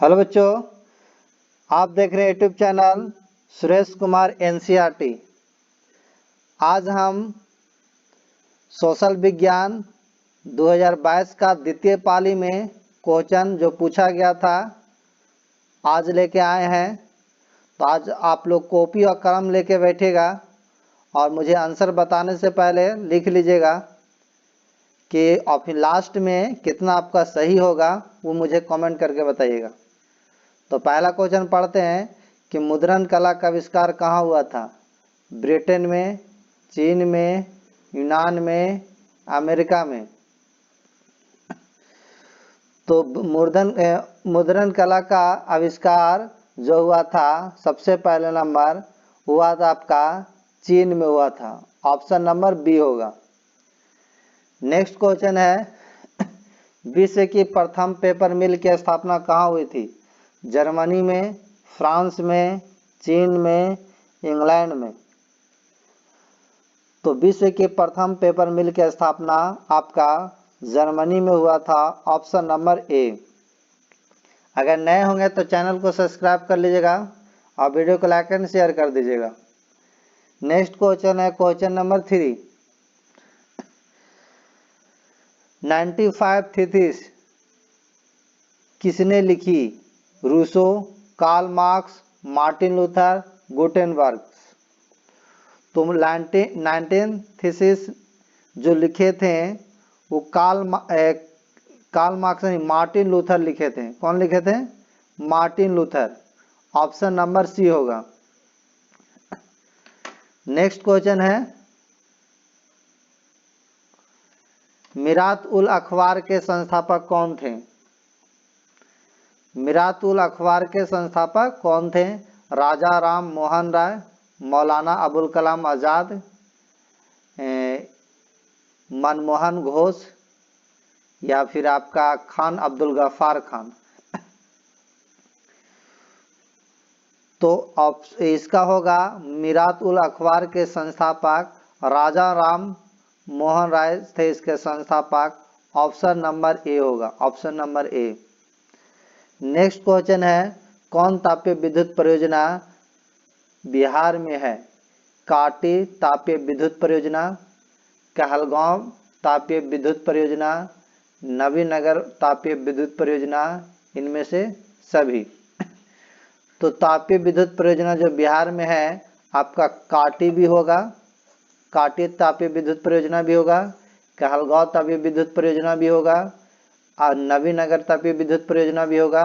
Hello बच्चों, आप देख रहे हैं YouTube channel Suresh Kumar NCERT. आज हम सोशल विज्ञान 2022 का द्वितीय पाली में क्वेश्चन जो पूछा गया था आज लेके आए हैं। तो आज आप लोग कॉपी और कलम लेके बैठेगा और मुझे आंसर बताने से पहले लिख लीजिएगा कि और फिर लास्ट में कितना आपका सही होगा वो मुझे कमेंट करके बताइएगा। तो पहला क्वेश्चन पढ़ते हैं कि मुद्रण कला का आविष्कार कहाँ हुआ था? ब्रिटेन में, चीन में, यूनान में, अमेरिका में। तो मुद्रण कला का आविष्कार जो हुआ था सबसे पहले नंबर हुआ था आपका चीन में हुआ था। ऑप्शन नंबर बी होगा। नेक्स्ट क्वेश्चन है विश्व की प्रथम पेपर मिल की स्थापना कहाँ हुई थी? जर्मनी में, फ्रांस में, चीन में, इंग्लैंड में। तो विश्व के प्रथम पेपर मिल की स्थापना आपका जर्मनी में हुआ था। ऑप्शन नंबर ए। अगर नए होंगे तो चैनल को सब्सक्राइब कर लीजिएगा और वीडियो को लाइक एंड शेयर कर दीजिएगा। नेक्स्ट क्वेश्चन है क्वेश्चन नंबर 3। 95 थीसिस किसने लिखी? Rousseau, Karl Marx, Martin Luther, Gutenberg. तो 19 थीसिस जो लिखे थे वो कार्ल मार्क्स नहीं, मार्टिन लूथर लिखे थे। कौन लिखे थे? Martin Luther. Option number C होगा। नेक्स्ट क्वेश्चन है मिरात उल अखबार के संस्थापक कौन थे? मिरात उल अखबार के संस्थापक कौन थे? राजा राम मोहन राय, मौलाना अबुल कलाम आज़ाद, मनमोहन घोष या फिर आपका खान अब्दुल गफ्फार खान। तो इसका होगा मिरात उल अखबार के संस्थापक राजा राम मोहन राय थे इसके संस्थापक। ऑप्शन नंबर ए होगा। ऑप्शन नंबर ए। नेक्स्ट क्वेश्चन है कौन तापीय विद्युत परियोजना बिहार में है? काटी तापीय विद्युत परियोजना, कहलगांव तापीय विद्युत परियोजना, नवीनगर तापीय विद्युत परियोजना, इनमें से सभी। तो तापीय विद्युत परियोजना जो बिहार में है आपका काटी भी होगा, काटी तापीय विद्युत परियोजना भी होगा, कहलगांव तापीय विद्युत परियोजना भी होगा और नवीनगर तापीय विद्युत परियोजना भी होगा।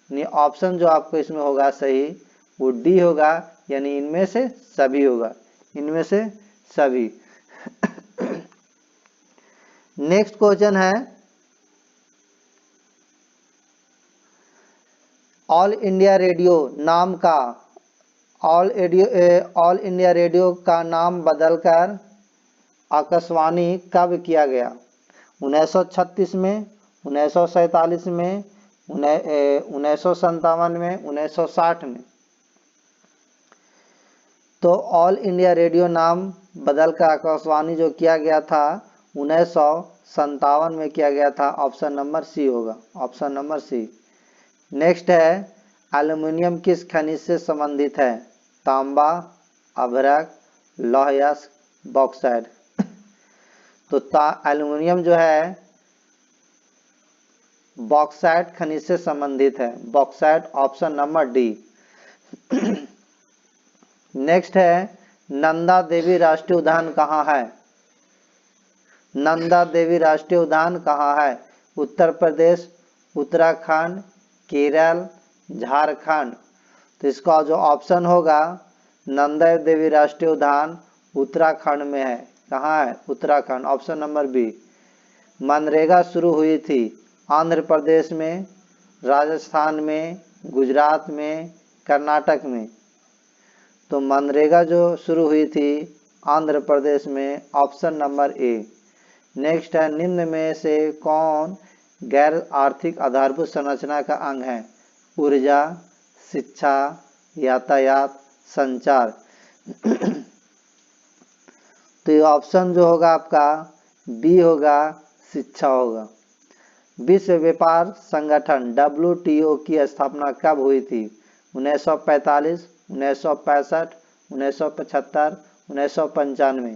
यानी ऑप्शन जो आपको इसमें होगा सही वो डी होगा, यानी इनमें से सभी होगा, इनमें से सभी। नेक्स्ट क्वेश्चन है ऑल इंडिया रेडियो नाम का ऑल इंडिया रेडियो का नाम बदलकर आकाशवाणी कब किया गया? 1936 में, 1947 में, 1957 में, 1960 में। तो ऑल इंडिया रेडियो नाम बदलकर आकाशवाणी जो किया गया था 1957 में किया गया था। ऑप्शन नंबर सी होगा। Option number C. नेक्स्ट है एल्युमिनियम किस खनिज से संबंधित है? तांबा, अभ्रक, लौह यस्क, बॉक्साइट। तो एल्युमिनियम जो है बॉक्साइट खनिज से संबंधित है। Bauxite. Option number D. Next है नंदा देवी राष्ट्रीय उद्यान कहाँ है? नंदा देवी राष्ट्रीय उद्यान कहाँ है? उत्तर प्रदेश, उत्तराखंड, केरल, झारखंड। तो इसका जो ऑप्शन होगा नंदा देवी राष्ट्रीय उद्यान उत्तराखंड में है। कहाँ है? Uttarakhand. Option number B. MNREGA शुरू हुई थी आंध्र प्रदेश में, राजस्थान में, गुजरात में, कर्नाटक में। तो मनरेगा जो शुरू हुई थी आंध्र प्रदेश में। ऑप्शन नंबर ए। नेक्स्ट है निम्न में से कौन गैर आर्थिक आधारभूत संरचना का अंग है? ऊर्जा, शिक्षा, यातायात, संचार। तो ये ऑप्शन जो होगा आपका बी होगा, शिक्षा होगा। विश्व व्यापार संगठन WTO की स्थापना कब हुई थी? 1945, 1965, 1975, 1995।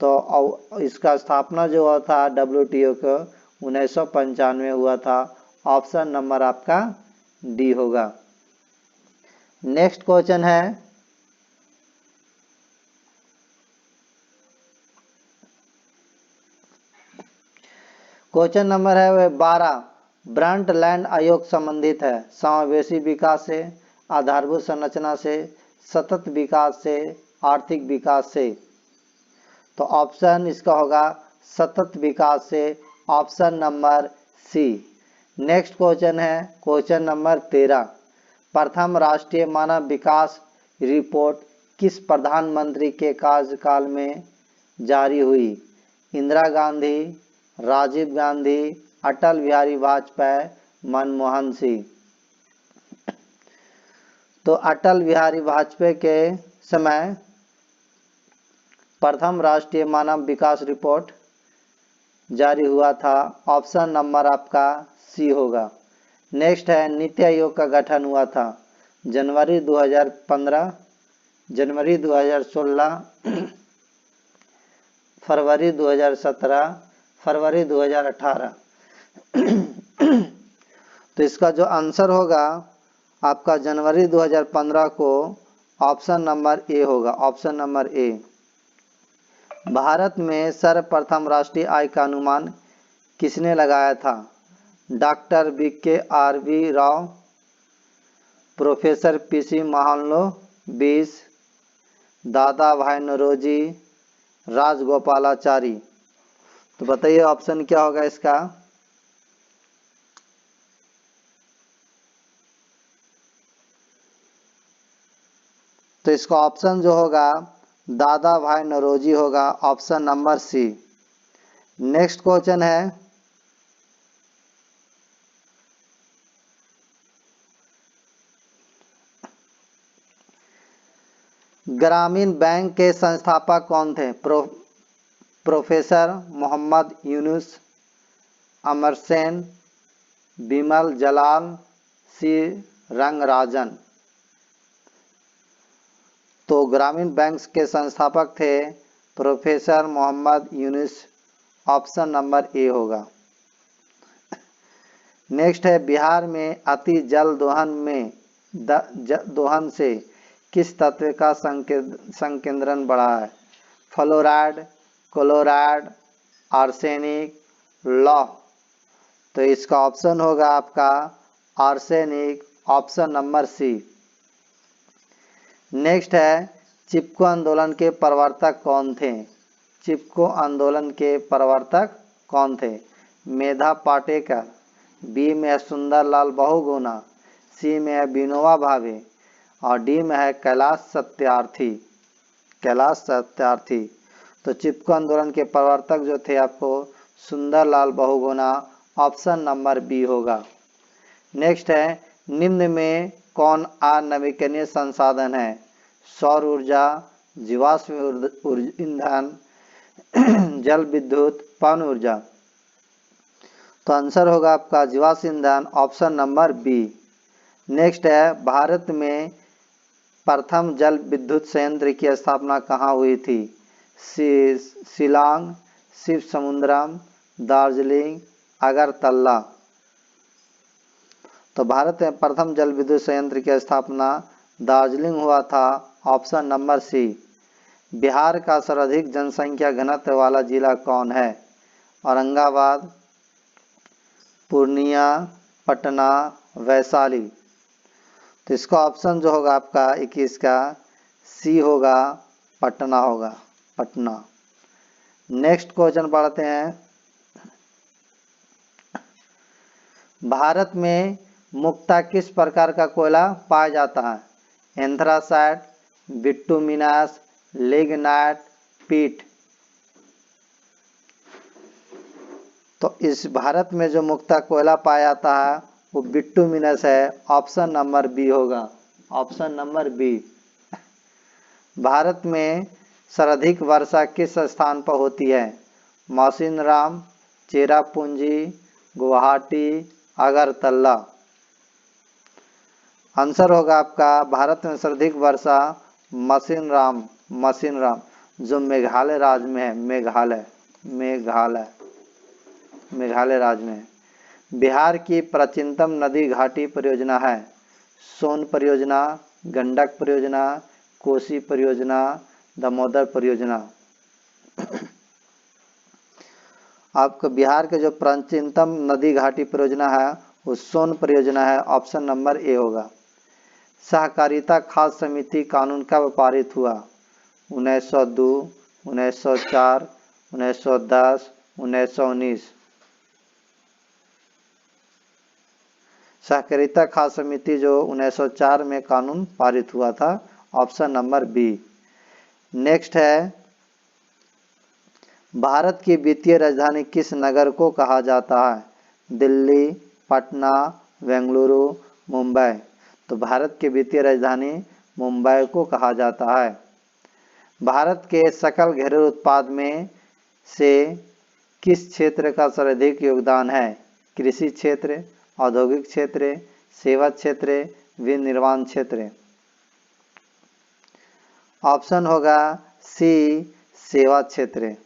तो इसका स्थापना जो हुआ था WTO को 1995 हुआ था। ऑप्शन नंबर आपका डी होगा। नेक्स्ट क्वेश्चन है, क्वेश्चन नंबर है 12। ब्रंट लैंड आयोग संबंधित है समावेशी विकास से, आधारभूत संरचना से, सतत विकास से, आर्थिक विकास से। तो ऑप्शन इसका होगा सतत विकास से, option number C. Next question है क्वेश्चन नंबर 13। प्रथम राष्ट्रीय मानव विकास रिपोर्ट किस प्रधानमंत्री के कार्यकाल में जारी हुई? इंदिरा गांधी, राजीव गांधी, अटल बिहारी वाजपेयी, मनमोहन सिंह। तो अटल बिहारी वाजपेयी के समय प्रथम राष्ट्रीय मानव विकास रिपोर्ट जारी हुआ था। ऑप्शन नंबर आपका सी होगा। नेक्स्ट है नीति आयोग का गठन हुआ था जनवरी 2015, जनवरी 2016, फरवरी 2017, फरवरी 2018। तो इसका जो आंसर होगा आपका जनवरी 2015 को ऑप्शन नंबर ए होगा। ऑप्शन नंबर ए। भारत में सर्वप्रथम राष्ट्रीय आय का अनुमान किसने लगाया था? Doctor BKRV Rao, professor PC Mahalanobis, दादा भाई नौरोजी, राजगोपालाचारी। तो बताइए ऑप्शन क्या होगा इसका? तो इसका ऑप्शन जो होगा दादा भाई नौरोजी होगा। Option number C. Next question है ग्रामीण बैंक के संस्थापक कौन थे? Professor Mohammad Yunus, Amar Sen, Bimal Jalan, C Rangarajan. तो ग्रामीण बैंक के संस्थापक थे professor Mohammad Yunus. Option number A होगा। नेक्स्ट है बिहार में अति जल दोहन में दोहन से किस तत्व का संकेंद्रण बढ़ा है? फ्लोराइड, क्लोराइड, आर्सेनिक, लौह। तो इसका ऑप्शन होगा आपका arsenic. Option number C. Next है चिपको आंदोलन के प्रवर्तक कौन थे? चिपको आंदोलन के प्रवर्तक कौन थे? मेधा पाटेकर, बी में है सुंदरलाल बहुगुणा, सी में है विनोबा भावे और डी में है कैलाश सत्यार्थी। कैलाश सत्यार्थी। तो चिपको आंदोलन के प्रवर्तक जो थे आपको Sundarlal Bahuguna. Option number B होगा। नेक्स्ट है निम्न में कौन अनवीकरणीय संसाधन है? सौर ऊर्जा, जीवाश्म ईंधन, जल विद्युत, पवन ऊर्जा। तो आंसर होगा आपका जीवाश्म ईंधन। Option number B. नेक्स्ट है भारत में प्रथम जल विद्युत संयंत्र की स्थापना कहाँ हुई थी? शिलांग, शिव समुद्रम, दार्जिलिंग, अगरतला। तो भारत में प्रथम जल विद्युत संयंत्र की स्थापना दार्जिलिंग हुआ था। ऑप्शन नंबर सी। बिहार का सर्वाधिक जनसंख्या घनत्व वाला जिला कौन है? औरंगाबाद, पूर्णिया, पटना, वैशाली। तो इसका ऑप्शन जो होगा आपका 21 का सी होगा, पटना होगा, पटना। नेक्स्ट क्वेश्चन पढ़ते हैं। भारत में मुख्यतः किस प्रकार का कोयला पाया जाता है? एंथ्रासाइट, बिटुमिनस, लिग्नाइट, पीट। तो इस भारत में जो मुख्यतः कोयला पाया जाता है वो बिटुमिनस है। ऑप्शन नंबर बी होगा। Option number B. भारत में सर्वाधिक वर्षा किस स्थान पर होती है? मौसिनराम, चेरापूंजी, गुवाहाटी, अगरतला। आंसर होगा आपका भारत में सर्वाधिक वर्षा मौसिनराम जो मेघालय राज्य में है। मेघालय राज्य में है। बिहार की प्राचीनतम नदी घाटी परियोजना है सोन परियोजना, गंडक परियोजना, कोसी परियोजना, दामोदर परियोजना। आपका बिहार के जो प्राचीनतम नदी घाटी परियोजना है वो सोन परियोजना है। ऑप्शन नंबर ए होगा। सहकारिता खाद्य समिति कानून कब पारित हुआ? 1902, 1904, 1910, 1919। सहकारिता खाद्य समिति जो 1904 में कानून पारित हुआ था। Option number B. नेक्स्ट है, भारत की वित्तीय राजधानी किस नगर को कहा जाता है? दिल्ली, पटना, बेंगलुरु, मुंबई। तो भारत की वित्तीय राजधानी मुंबई को कहा जाता है। भारत के सकल घरेलू उत्पाद में से किस क्षेत्र का सर्वाधिक योगदान है? कृषि क्षेत्र, औद्योगिक क्षेत्र, सेवा क्षेत्र, विनिर्माण क्षेत्र। ऑप्शन होगा सी, सेवा क्षेत्र।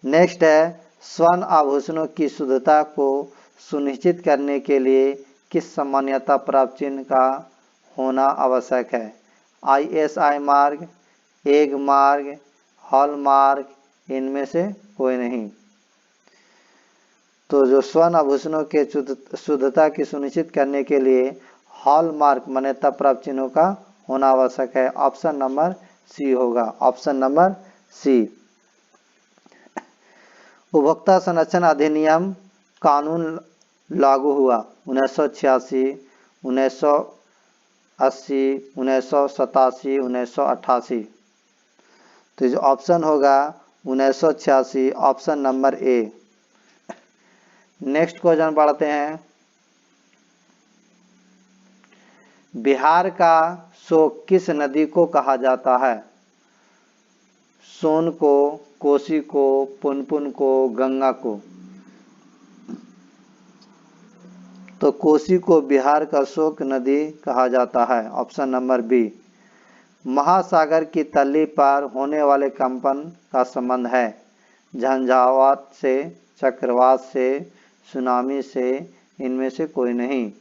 नेक्स्ट है, स्वर्ण आभूषणों की शुद्धता को सुनिश्चित करने के लिए किस मान्यता प्राप्त चिन्ह का होना आवश्यक है? ISI mark, egg mark, hall mark, इनमें से कोई नहीं। तो जो स्वर्ण आभूषणों के शुद्धता की सुनिश्चित करने के लिए हॉल मार्क मान्यता प्राप्त चिन्हों का होना आवश्यक है। ऑप्शन नंबर सी होगा। Option number C. उपभोक्ता संरक्षण अधिनियम कानून लागू हुआ 1986, 1980, 1987, 1988। तो जो ऑप्शन होगा 1986। ऑप्शन नंबर ए। नेक्स्ट क्वेश्चन पढ़ते हैं। बिहार का शोक किस नदी को कहा जाता है? सोन को, कोसी को, पुनपुन को, गंगा को। तो कोसी को बिहार का शोक नदी कहा जाता है। Option number B. महासागर की तली पर होने वाले कंपन का संबंध है झंझावात से, चक्रवात से, सुनामी से, इनमें से कोई नहीं।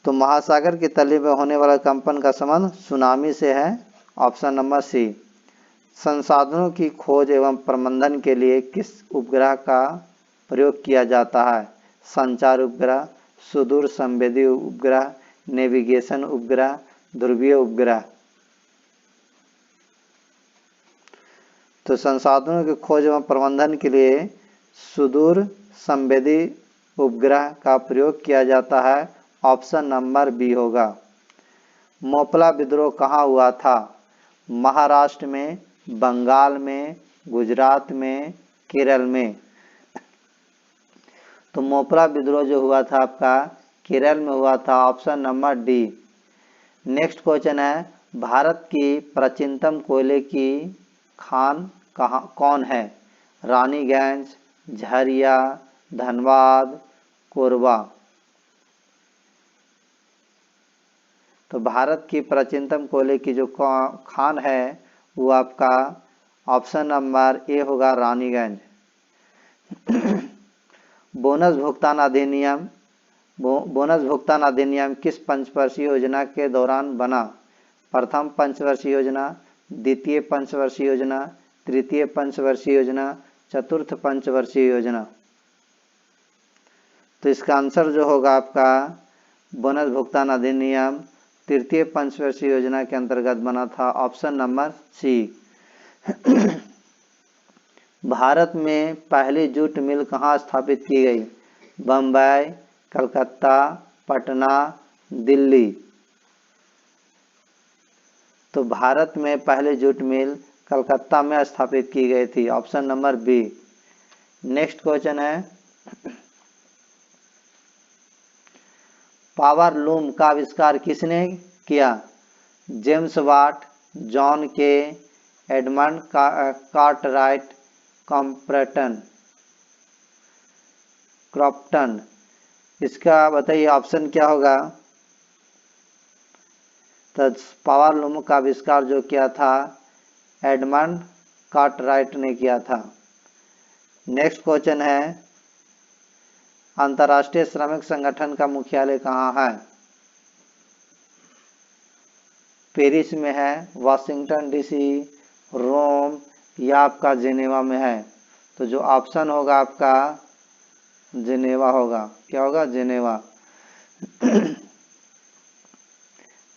तो महासागर की तली पर होने वाला कंपन का संबंध सुनामी से है। Option number C. संसाधनों की खोज एवं प्रबंधन के लिए किस उपग्रह का प्रयोग किया जाता है? संचार उपग्रह, सुदूर संवेदी उपग्रह, नेविगेशन उपग्रह, ध्रुवीय उपग्रह। तो संसाधनों की खोज एवं प्रबंधन के लिए सुदूर संवेदी उपग्रह का प्रयोग किया जाता है। ऑप्शन नंबर बी होगा। मोपला विद्रोह कहाँ हुआ था? महाराष्ट्र में, बंगाल में, गुजरात में, केरल में। तो मोपला विद्रोह जो हुआ था आपका केरल में हुआ था। Option number D. Next question है, भारत की प्राचीनतम कोयले की खान कौन है? रानीगंज, झरिया, धनबाद, कोरबा। तो भारत की प्राचीनतम कोयले की जो खान है वो आपका ऑप्शन नंबर ए होगा, रानीगंज। बोनस भुगतान अधिनियम किस पंचवर्षीय योजना के दौरान बना? प्रथम पंचवर्षीय योजना, द्वितीय पंचवर्षीय योजना, तृतीय पंचवर्षीय योजना, चतुर्थ पंचवर्षीय योजना। तो इसका आंसर जो होगा आपका बोनस भुगतान अधिनियम तृतीय पंचवर्षीय योजना के अंतर्गत बना था। ऑप्शन नंबर सी। भारत में पहली जूट मिल कहाँ स्थापित की गई? बम्बई, कलकत्ता, पटना, दिल्ली। तो भारत में पहली जूट मिल कलकत्ता में स्थापित की गई थी। Option number B. Next question है, पावर लूम का आविष्कार किसने किया? James Watt, John Kay, Edmund Cartwright Crompton. इसका बताइए ऑप्शन क्या होगा। तो पावर लूम का आविष्कार जो किया था एडमंड कार्टराइट ने किया था। नेक्स्ट क्वेश्चन है, अंतर्राष्ट्रीय श्रमिक संगठन का मुख्यालय कहाँ है। पेरिस में है, वाशिंगटन डीसी, रोम या आपका जेनेवा में है। तो जो ऑप्शन होगा आपका जेनेवा होगा। क्या होगा, जेनेवा।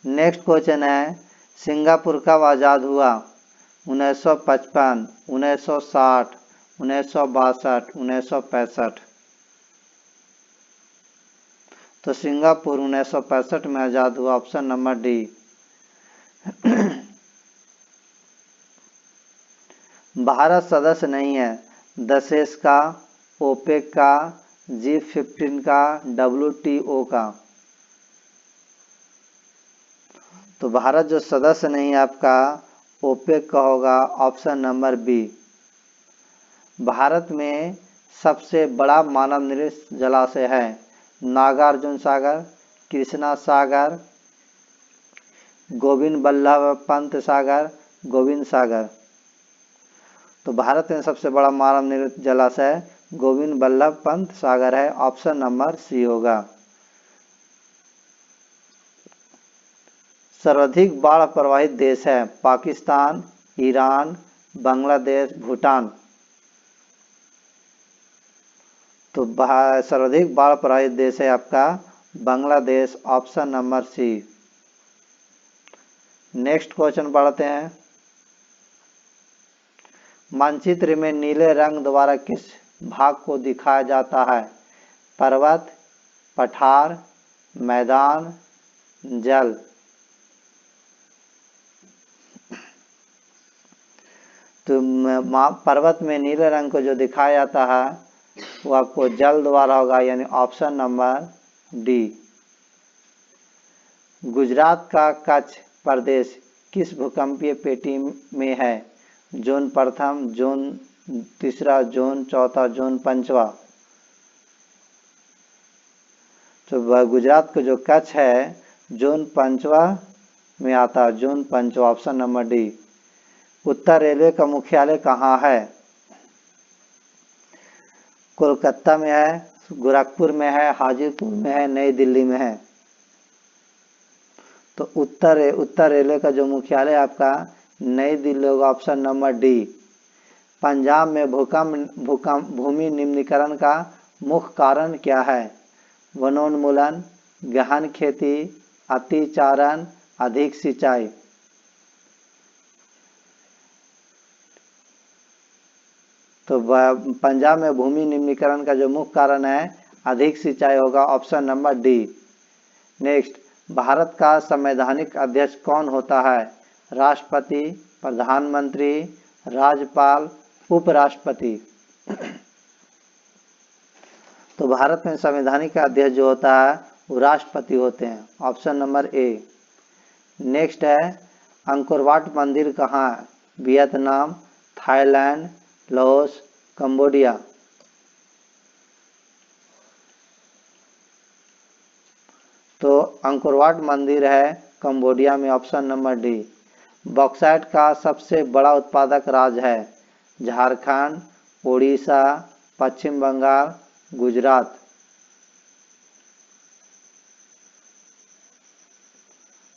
नेक्स्ट क्वेश्चन है, सिंगापुर कब आज़ाद हुआ। 1955, 1960, 1962, 1965। तो सिंगापुर 1965 में आज़ाद हुआ, ऑप्शन नंबर डी। भारत सदस्य नहीं है दशेस का, ओपेक का, G15 का, WTO का। तो भारत जो सदस्य नहीं है आपका ओपेक का होगा, ऑप्शन नंबर बी। भारत में सबसे बड़ा मानव निर्मित जलाशय है नागार्जुन सागर, कृष्णा सागर, गोविंद बल्लभ पंत सागर, गोविंद सागर। तो भारत में सबसे बड़ा मानव निर्मित जलाशय गोविंद बल्लभ पंत सागर है, ऑप्शन नंबर सी होगा। सर्वाधिक बाढ़ प्रभावित देश है पाकिस्तान, ईरान, बांग्लादेश, भूटान। तो सर्वाधिक बाढ़ प्रभावित देश है आपका Bangladesh, option number C. Next question पढ़ते हैं, मानचित्र में नीले रंग द्वारा किस भाग को दिखाया जाता है। पर्वत, पठार, मैदान, जल। तो पर्वत में नीले रंग को जो दिखाया जाता है वो आपको जल द्वारा होगा, यानी ऑप्शन नंबर डी। गुजरात का कच्छ प्रदेश किस भूकंपीय पेटी में है। जोन प्रथम, जोन तीसरा, जोन चौथा, जोन पंचवा। तो गुजरात का जो कच्छ है जोन पंचवा में आता है, जोन पंचवा, ऑप्शन नंबर डी। उत्तर रेलवे का मुख्यालय कहाँ है। कोलकाता में है, गोरखपुर में है, हाजीपुर में है, नई दिल्ली में है। तो उत्तर रेलवे का जो मुख्यालय आपका नई दिल्ली होगा, ऑप्शन नंबर डी। पंजाब में भूमि निम्नीकरण का मुख्य कारण क्या है। वनोन्मूलन, गहन खेती, अतिचारण, अधिक सिंचाई। तो पंजाब में भूमि निम्नीकरण का जो मुख्य कारण है अधिक सिंचाई होगा, option number D. Next, Bharat का संवैधानिक अध्यक्ष कौन होता है। राष्ट्रपति, प्रधानमंत्री, राज्यपाल, उपराष्ट्रपति। तो भारत में संवैधानिक अध्यक्ष जो होता है वो राष्ट्रपति होते हैं, ऑप्शन नंबर ए। नेक्स्ट है, अंकोरवाट मंदिर कहाँ है। Vietnam, Thailand, Laos, Cambodia. तो अंकोरवाट मंदिर है कंबोडिया में, ऑप्शन नंबर डी। बॉक्साइट का सबसे बड़ा उत्पादक राज्य है झारखंड, उड़ीसा, पश्चिम बंगाल, गुजरात।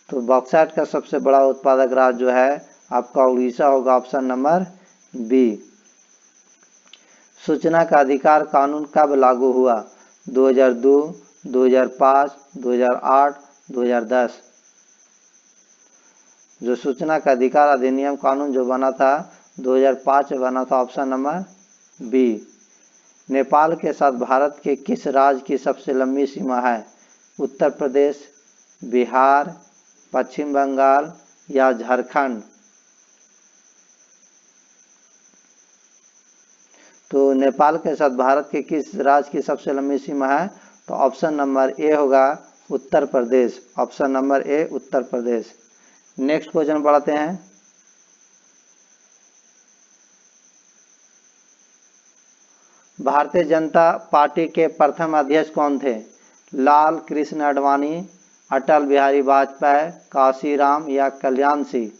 तो बॉक्साइट का सबसे बड़ा उत्पादक राज्य जो है आपका उड़ीसा होगा, ऑप्शन नंबर बी। सूचना का अधिकार कानून कब लागू हुआ। 2002, 2005, 2008, 2010। जो सूचना का अधिकार अधिनियम कानून जो बना था 2005 में बना था, ऑप्शन नंबर बी। नेपाल के साथ भारत के किस राज्य की सबसे लंबी सीमा है। उत्तर प्रदेश, बिहार, पश्चिम बंगाल या झारखंड। तो नेपाल के साथ भारत के किस राज्य की सबसे लंबी सीमा है, तो ऑप्शन नंबर ए होगा Uttar Pradesh, option number A Uttar Pradesh. Next question पढ़ते हैं, भारतीय जनता पार्टी के प्रथम अध्यक्ष कौन थे? लाल कृष्ण आडवाणी, अटल बिहारी वाजपेयी, काशीराम या कल्याण सिंह?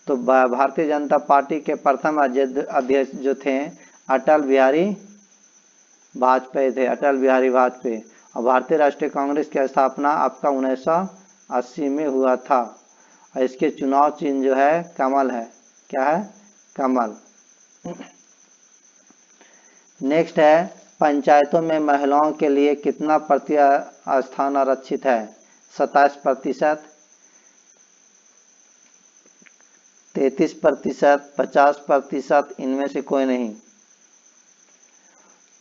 तो भारतीय जनता पार्टी के प्रथम अध्यक्ष जो थे अटल बिहारी वाजपेयी थे, अटल बिहारी वाजपेयी। और भारतीय राष्ट्रीय कांग्रेस की स्थापना आपका 1980 में हुआ था। और इसके चुनाव चिन्ह जो है कमल है। क्या है? कमल। नेक्स्ट है, पंचायतों में महिलाओं के लिए कितना स्थान आरक्षित है? 27%, 33%, 50%, इनमें से कोई नहीं।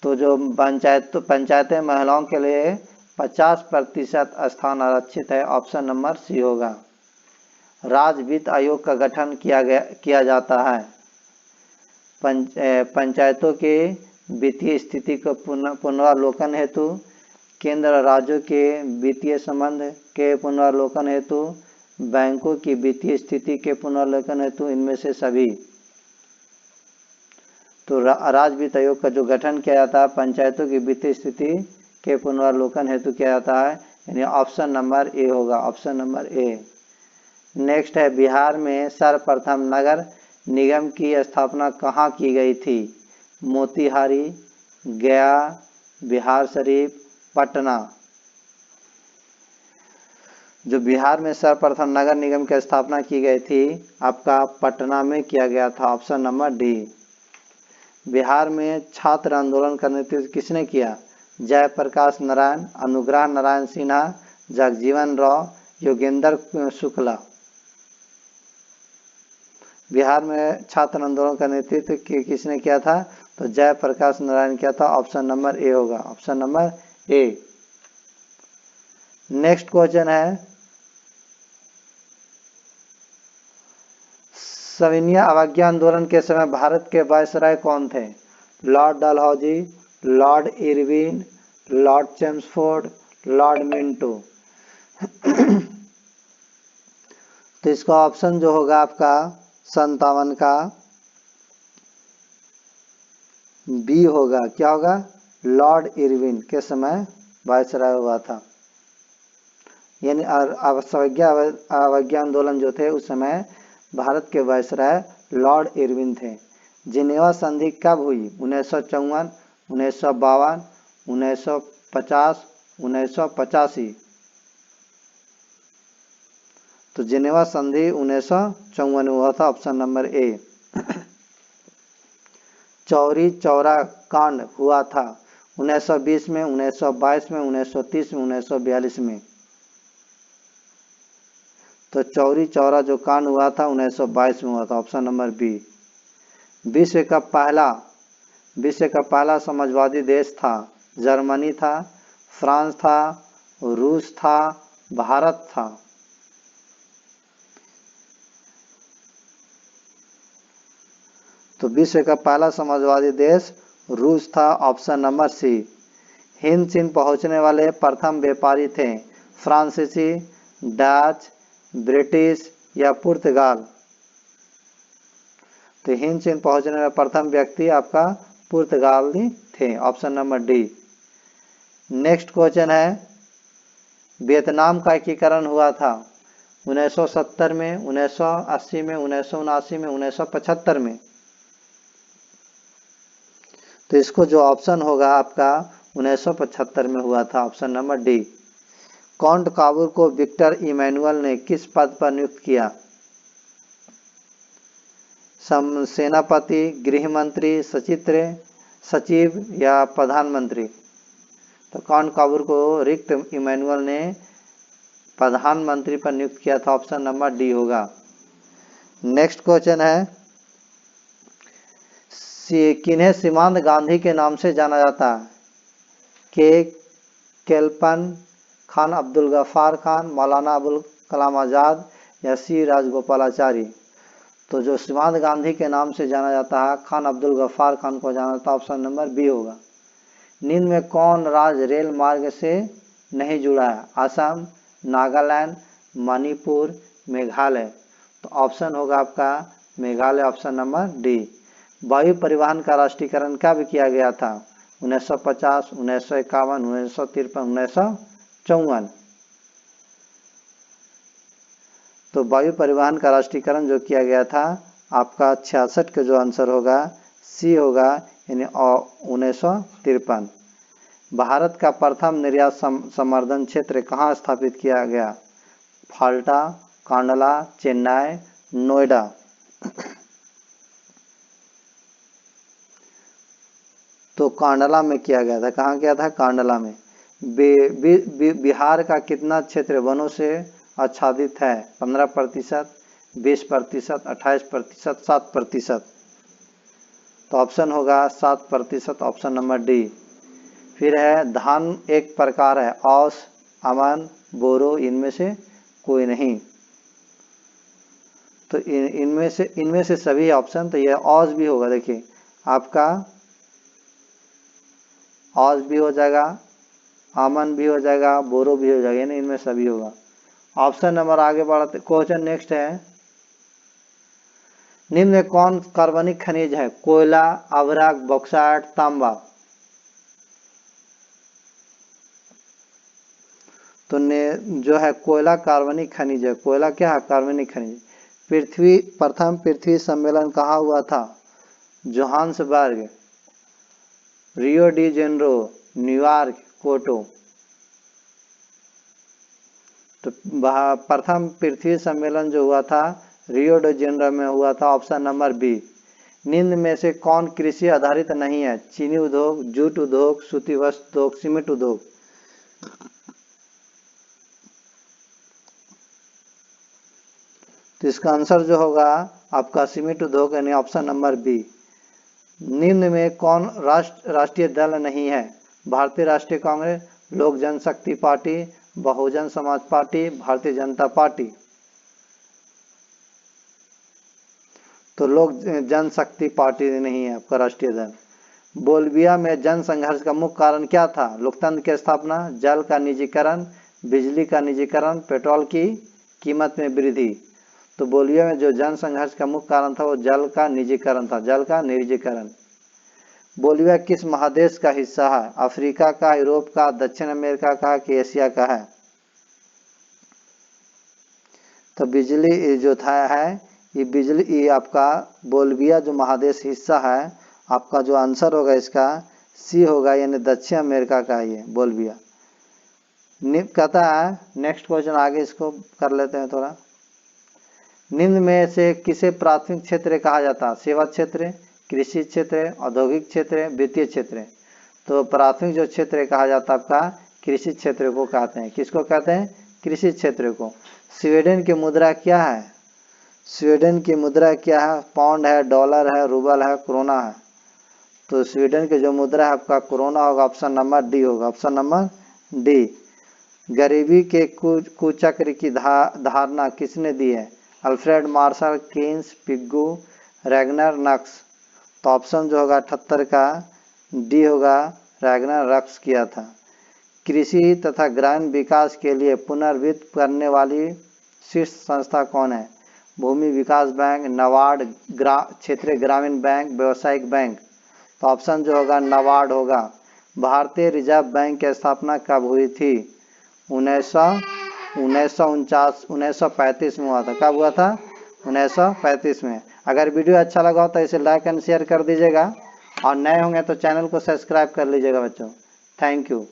तो जो पंचायतें महिलाओं के लिए 50% स्थान आरक्षित है। ऑप्शन नंबर सी होगा। राज्य वित्त आयोग का गठन किया जाता है पंचायतों के वित्तीय स्थिति को पुनरावलोकन हेतु, केंद्र और राज्यों के वित्तीय संबंध के पुनरावलोकन हेतु, बैंकों की वित्तीय स्थिति के पुनरावलोकन हेतु, इनमें से सभी। तो राज्य वित्त आयोग का जो गठन किया जाता है पंचायतों की वित्तीय स्थिति के पुनरावलोकन हेतु किया जाता है, यानी ऑप्शन नंबर ए होगा। ऑप्शन नंबर ए। नेक्स्ट है, बिहार में सर्वप्रथम नगर निगम की स्थापना कहाँ की गई थी? मोतिहारी, गया, बिहार शरीफ, पटना? जो बिहार में सर्वप्रथम नगर निगम की स्थापना की गई थी आपका पटना में किया गया था। Option number D. बिहार में छात्र आंदोलन का नेतृत्व किसने किया? जयप्रकाश नारायण, अनुग्रह नारायण सिन्हा, जगजीवन राव, योगेंद्र शुक्ला? बिहार में छात्र आंदोलन का नेतृत्व किसने किया था? तो जयप्रकाश नारायण किया था। ऑप्शन नंबर ए होगा। ऑप्शन नंबर ए। नेक्स्ट क्वेश्चन है, सविनय अवज्ञा आंदोलन के समय भारत के वायसराय कौन थे? Lord Dalhousie, Lord Irwin, Lord Chelmsford, Lord Minto? तो इसका ऑप्शन जो होगा आपका 57 का बी होगा। क्या होगा? लॉर्ड इरविन के समय वायसराय हुआ था। यानी अवज्ञा आंदोलन जो थे उस समय भारत के वायसराय लॉर्ड इरविन थे। जिनेवा संधि कब हुई? 1954, 1952, 1950, 1985? तो जिनेवा संधि 1954 हुआ था। ऑप्शन नंबर ए। चौरी चौरा कांड हुआ था 1920 में, 1922 में, 1930 में, 1942 में? तो चौरी चौरा जो कांड हुआ था 1922 में हुआ था। Option number B. विश्व का पहला समाजवादी देश था? जर्मनी था, फ्रांस था, रूस था, भारत था? तो विश्व का पहला समाजवादी देश रूस था। ऑप्शन नंबर सी। हिंद चीन पहुंचने वाले प्रथम व्यापारी थे? फ्रांसीसी, डच, ब्रिटिश या पुर्तगाल? तो हिंद चीन पहुंचने वाला प्रथम व्यक्ति आपका पुर्तगाली थे। Option number D. Next question है, वियतनाम का एकीकरण हुआ था 1970 में, 1980 में, 1979 में, 1975 में? तो इसको जो ऑप्शन होगा आपका 1975 में हुआ था। Option number D. Count Kabul को विक्टर इमैनुअल ने किस पद पर नियुक्त किया? सेनापति, गृह मंत्री, सचिव या प्रधानमंत्री? तो काउंट काबूल को रिक्त इमैनुअल ने प्रधानमंत्री पर नियुक्त किया था। ऑप्शन नंबर डी होगा। नेक्स्ट क्वेश्चन है, किन्हें सीमांत गांधी के नाम से जाना जाता है? के केलपन, खान अब्दुल गफ्फार खान, मौलाना अबुल कलाम आज़ाद या सी राजगोपालाचारी? तो जो सीमांत गांधी के नाम से जाना जाता है खान अब्दुल गफ्फार खान को जाना जाता है। ऑप्शन नंबर बी होगा। निम्न में कौन राज्य रेल मार्ग से नहीं जुड़ा है? असम, नागालैंड, मणिपुर, मेघालय? तो ऑप्शन होगा आपका मेघालय। Option number D. वायु परिवहन का राष्ट्रीयकरण कब किया गया था? 1950, 1951, 1953, 1954। तो वायु परिवहन का राष्ट्रीयकरण जो किया गया था आपका 66 का जो आंसर होगा सी होगा, यानी 1953। भारत का प्रथम निर्यात संवर्धन क्षेत्र कहाँ स्थापित किया गया? फाल्टा, कांडला, चेन्नई, नोएडा। तो कांडला में किया गया था। कहाँ किया था? कांडला में। बिहार का कितना क्षेत्र वनों से आच्छादित है? 15%, 20%, 28%, 7%। तो ऑप्शन होगा 7%, ऑप्शन नंबर डी। फिर है धान एक प्रकार है, औस, अमन, बोरो, इनमें से कोई नहीं। तो इनमें से सभी ऑप्शन, तो यह औस भी होगा। देखिए आपका औस भी हो जाएगा, आमन भी हो जाएगा, बोरो भी हो जाएगा, यानी इनमें सभी होगा। ऑप्शन नंबर आगे बढ़ते। क्वेश्चन नेक्स्ट है, निम्न में कौन कार्बनिक खनिज है? कोयला, अभ्रक, बॉक्साइट, तांबा। तो जो है कोयला कार्बनिक खनिज है। कोयला क्या है? कार्बनिक खनिज। प्रथम पृथ्वी सम्मेलन कहाँ हुआ था? Johannesburg, Rio de Janeiro, New York, Kyoto. तो प्रथम पृथ्वी सम्मेलन जो हुआ था रियो डी जेनेरो में हुआ था, ऑप्शन नंबर बी। निम्न में से कौन कृषि आधारित नहीं है? चीनी उद्योग, जूट उद्योग, सूती वस्त्र उद्योग, सीमेंट उद्योग। तो इसका आंसर जो होगा आपका सीमेंट उद्योग, यानी ऑप्शन नंबर बी। निम्न में कौन राष्ट्रीय दल नहीं है? भारतीय राष्ट्रीय कांग्रेस, लोक जनशक्ति party, Bahujan Samaj party, Bharatiya Janata party. तो लोक जनशक्ति पार्टी नहीं है आपका राष्ट्रीय दल। बोलिविया में जन संघर्ष का मुख्य कारण क्या था? लोकतंत्र की स्थापना, जल का निजीकरण, बिजली का निजीकरण, पेट्रोल की कीमत में वृद्धि। तो बोलिविया में जो जन संघर्ष का मुख्य कारण था वो जल का निजीकरण था, जल का निजीकरण। बोलिविया किस महादेश का हिस्सा है? अफ्रीका का, यूरोप का, दक्षिण अमेरिका का कि एशिया का है? तो बिजली जो था है ये आपका बोलिविया जो महादेश हिस्सा है, आपका जो आंसर होगा इसका सी होगा, यानी दक्षिण अमेरिका का है ये बोलिविया। कहता है नेक्स्ट क्वेश्चन, आगे इसको कर लेते हैं थोड़ा। निम्न में से किसे प्राथमिक क्षेत्र कहा जाता है? सेवा क्षेत्र, कृषि क्षेत्र, औद्योगिक क्षेत्र, वित्तीय क्षेत्र। तो प्राथमिक जो क्षेत्र कहा जाता है आपका कृषि क्षेत्र को कहते हैं। किसको कहते हैं? कृषि क्षेत्र को। स्वीडन की मुद्रा क्या है? स्वीडन की मुद्रा क्या है? पाउंड है, डॉलर है, रूबल है, क्रोना है। तो स्वीडन की जो मुद्रा है आपका क्रोना होगा, ऑप्शन नंबर डी होगा, ऑप्शन नंबर डी। गरीबी के कुचक्र की धारणा किसने दी है? अल्फ्रेड मार्शल, केन्स, पिग्गू, रैगनर, नक्स। तो ऑप्शन जो होगा 78 का डी होगा, रैगनर रक्स किया था। कृषि तथा ग्रामीण विकास के लिए पुनर्वित्त करने वाली शीर्ष संस्था कौन है? भूमि विकास बैंक, नाबार्ड, क्षेत्रीय ग्रामीण बैंक, व्यावसायिक बैंक। तो ऑप्शन जो होगा नाबार्ड होगा। भारतीय रिजर्व बैंक की स्थापना कब हुई थी? 1935 में हुआ था। कब हुआ था? 1935 में। अगर वीडियो अच्छा लगा हो तो इसे लाइक एंड शेयर कर दीजिएगा, और नए होंगे तो चैनल को सब्सक्राइब कर लीजिएगा बच्चों। Thank you.